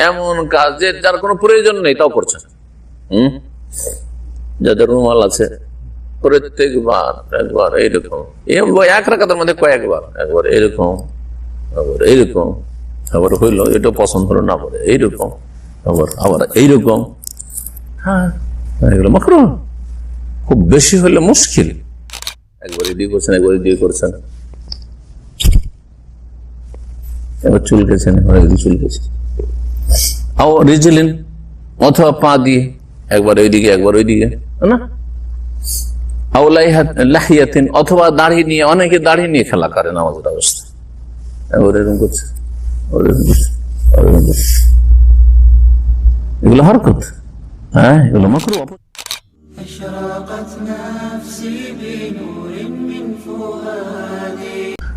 এমন কাজের যার কোনো প্রয়োজন নেই তাও করছেন। যাদের রুমাল আছে প্রত্যেকবার একবার এইরকম, এক রাকাতের মধ্যে কয়েকবার, একবার এরকম, আবার এইরকম, আবার হইলো এটা পছন্দ হলো না, বলে এইরকম, আবার এইরকম। হ্যাঁ, এগুলো মাকরুহ। খুব বেশি হলে মুশকিল। একবার এদিকে করছেন, একবার এদিকে করছেন, এবার চুলকেছেন, এবার এদিকে চুলকেছেন। রিজলিন অথবা পা দিয়ে একবার ওইদিকে একবার ওইদিকে, না লাহিয়াতিন অথবা দাড়ি নিয়ে, অনেকে দাড়ি নিয়ে খেলা করে নামাজের অবস্থা, এরকম করছে, এগুলো হরকত। হ্যাঁ, এগুলো মাকরুহ।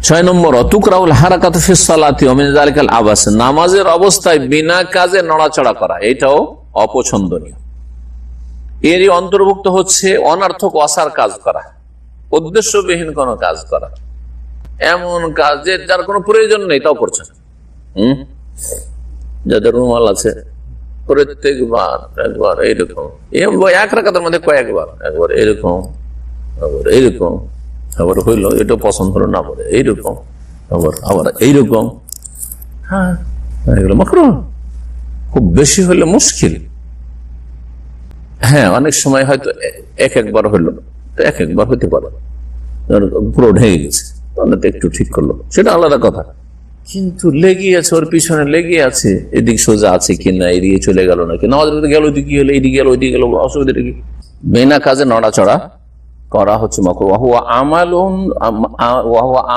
6 নম্বর তুকরাউল হারাকাতু ফিস সালাতি ওয়া মিন যালিকাল আবাস, নামাজের অবস্থায় বিনা কাজে নড়াচড়া করা, এটাও অপছন্দনীয়। এরই অন্তর্ভুক্ত হচ্ছে অনর্থক অসার কাজ করা, উদ্দেশ্যবিহীন কোন কাজ করা, এমন কাজের যার কোনো প্রয়োজন নেই তাও করছেন। যাদের রুমাল আছে প্রত্যেকবার একবার এইরকম, এক রাকাতের মধ্যে কয়েকবার, একবার এরকম, আবার এইরকম, আবার হইলো এটা পছন্দ হলো না, বলে এইরকম, আবার এইরকম। হ্যাঁ, এগুলো মাকরুহ। খুব বেশি হলে মুশকিল। হ্যাঁ, অনেক সময় হয়তো একবার হইলো, একবার হইতে পারে পুরো ঢেকে গেছে, তাহলে তো একটু ঠিক করলো, সেটা আলাদা কথা। কিন্তু লেগে আছে, ওর পিছনে লেগে আছে, এদিক সোজা আছে কিনা, এদিকে চলে গেল নাকি, নামাজ গেল ওইদিকে গেলো, এইদিকে গেল ওইদিকে গেল, অসুবিধা কি? বিনা কাজে নড়াচড়া করা হচ্ছে মাকরুহ।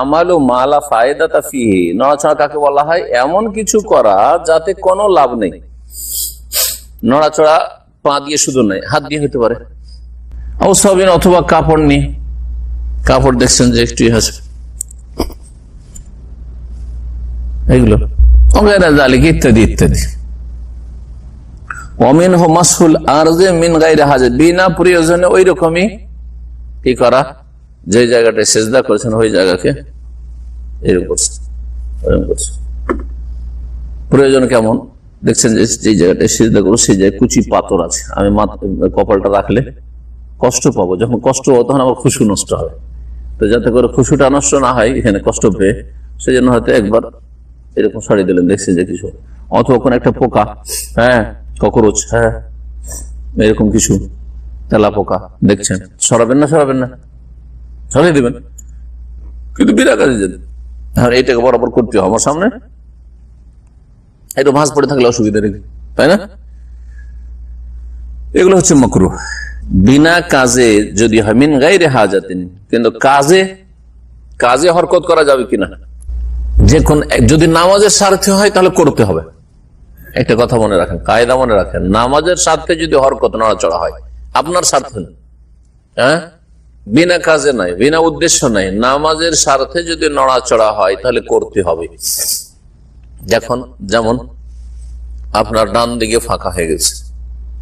আমালু মালা ফায়দাতা ফিহি, নড়াচড়া কাকে বলা হয়? এমন কিছু করা যাতে কোনো লাভ নেই। নড়াচড়া পা দিয়ে শুধু নয়, হাত দিয়ে হতে পারে, অথবা কাপড় নিয়ে, কাপড় দেখছেন যে একটু আছে, এগুলো ইত্যাদি ইত্যাদি। বিনা প্রয়োজনে ওই রকমই কি করা, যে জায়গাটায় সেজদা করেছেন ওই জায়গাকে এরকম করছে, প্রয়োজন কেমন? দেখছেন যে জায়গাটায় সেজদা করবো সেই জায়গায় কুচি পাথর আছে, আমি কপালটা রাখলে কষ্ট পাবো, যখন কষ্ট পাবো তখন আমার খুশু নষ্ট হবে, তো যাতে করে খুশুটা নষ্ট না হয় এখানে কষ্ট পেয়ে, সেই জন্য হয়তো একবার এরকম সরিয়ে দিলেন, দেখছেন যে কিছু, অথবা কোন একটা পোকা, হ্যাঁ ককরোচ, হ্যাঁ এরকম কিছু তেলা পোকা দেখছেন, সরাবেন না সরিয়ে দিবেন, কিন্তু বিনা কাজে যেতেন। হ্যাঁ, এটাকে বরাবর করতে হবে আমার সামনে, একটু ভাঁজ পড়ে থাকলে অসুবিধা নেই, তাই না? এগুলো হচ্ছে মাকরুহ। বিনা কাজে যদি হয়, মিন গায়রি হাজাতিন, কিন্তু কাজে হরকত করা যাবে কিনা, যে কোন যদি নামাজের স্বার্থে হয় তাহলে করতে হবে। একটা কথা মনে রাখেন, কায়দা মনে রাখেন, নামাজের স্বার্থে যদি হরকত নড়াচড়া হয়, আপনার স্বার্থে, হ্যাঁ বিনা কাজে নাই, বিনা উদ্দেশ্য নাই, নামাজের স্বার্থে যদি নড়াচড়া হয় তাহলে করতে হবে। যেমন আপনার ডান দিকে ফাঁকা হয়ে গেছে,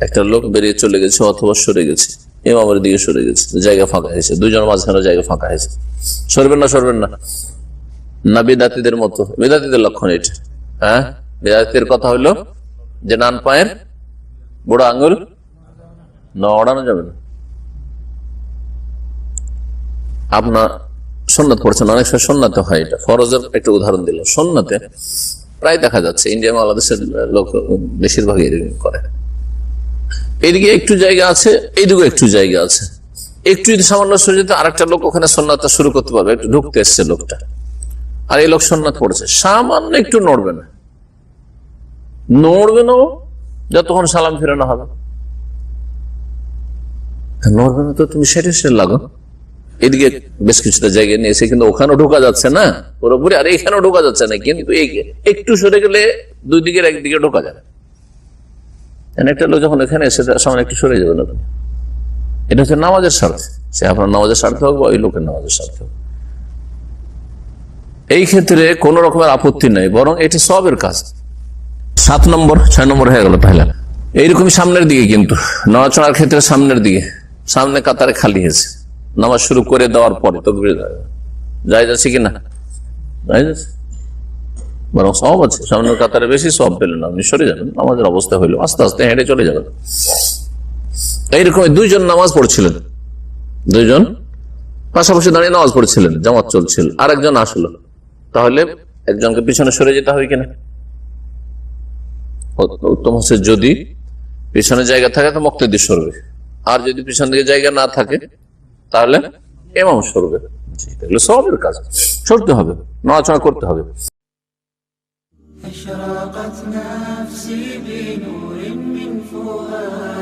একটা লোক বেরিয়ে চলে গেছে অথবা সরে গেছে, ইমামের দিকে সরে গেছে, জায়গা ফাঁকা হয়েছে, দুজনের মাঝখানে জায়গা ফাঁকা হয়েছে, সরবেন না না বিদাতিদের মতো, বিদাতিদের লক্ষণ এটা। হ্যাঁ, বিদাতিদের কথা হইলো যে ডান পায়ের বুড়ো আঙ্গুল নড়ানো যাবে না। আপনার সুন্নাত পড়ছেন, অনেক সময় সুন্নাতে হয়, এটা ফরজের একটা উদাহরণ দিল। সুন্নাতে প্রায় দেখা যাচ্ছে, ইন্ডিয়া বাংলাদেশের লোক বেশিরভাগ এরকম করে, এইদিকে একটু জায়গা আছে, এইদিকে একটু জায়গা আছে, একটু যদি সামান্য সরে যেতে আরেকটা লোক ওখানে সুন্নাতটা শুরু করতে পারবে, একটু ঢুকতে এসছে লোকটা, আর এই লোক সুন্নাত পড়ছে, সামান্য একটু নড়বে না যতক্ষণ সালাম ফেরানো হবে, নড়বে না তো তুমি সেটা লাগো। এদিকে বেশ কিছুটা জায়গা নিয়েছে, কিন্তু ওখানেও ঢোকা যাচ্ছে না পুরোপুরি, আর এখানেও ঢোকা যাচ্ছে না, কিন্তু একটু সরে গেলে দুই দিকের একদিকে ঢোকা যাবে। একটা লোক যখন এখানে এসে সামনে একটু সরে যাবে না, এটা হচ্ছে নামাজের স্বার্থে, সে আপনার নামাজের স্বার্থে হোক বা ওই লোকের নামাজের স্বার্থে হোক, এই ক্ষেত্রে কোন রকমের আপত্তি নেই, বরং এটি সবের কাজ। 6 নম্বর হয়ে গেল। তাহলে এইরকমই সামনের দিকে, কিন্তু নড়াচড়ার ক্ষেত্রে সামনের দিকে, সামনে কাতারে খালি হয়েছে, নামাজ শুরু করে দেওয়ার পরে তাকবীর জায়েজ আছে কিনা? জায়েজ আছে। বরং সব আছে, সামনে কাতারে বেশি সব পেলেন আপনি, সরে যাবেন, নামাজের অবস্থা হইলো আস্তে আস্তে হেঁটে চলে যাবেন। এইরকম দুইজন নামাজ পড়ছিলেন, দুইজন পাশাপাশি দাঁড়িয়ে নামাজ পড়ছিলেন, জামাত চলছিল, আর একজন আসলো, তাহলে একজনকে পিছনে সরে যেতে হবে কিনা? উত্তম হচ্ছে যদি পিছনে জায়গা থাকে তো মুক্তাদি সরবে, আর যদি পিছন দিকে জায়গা না থাকে তাহলে ইমাম সরবে। এগুলো সবের কাজ, সরতে হবে, নড়াচড়া করতে হবে। أشرقت نفسي بنور من فؤاد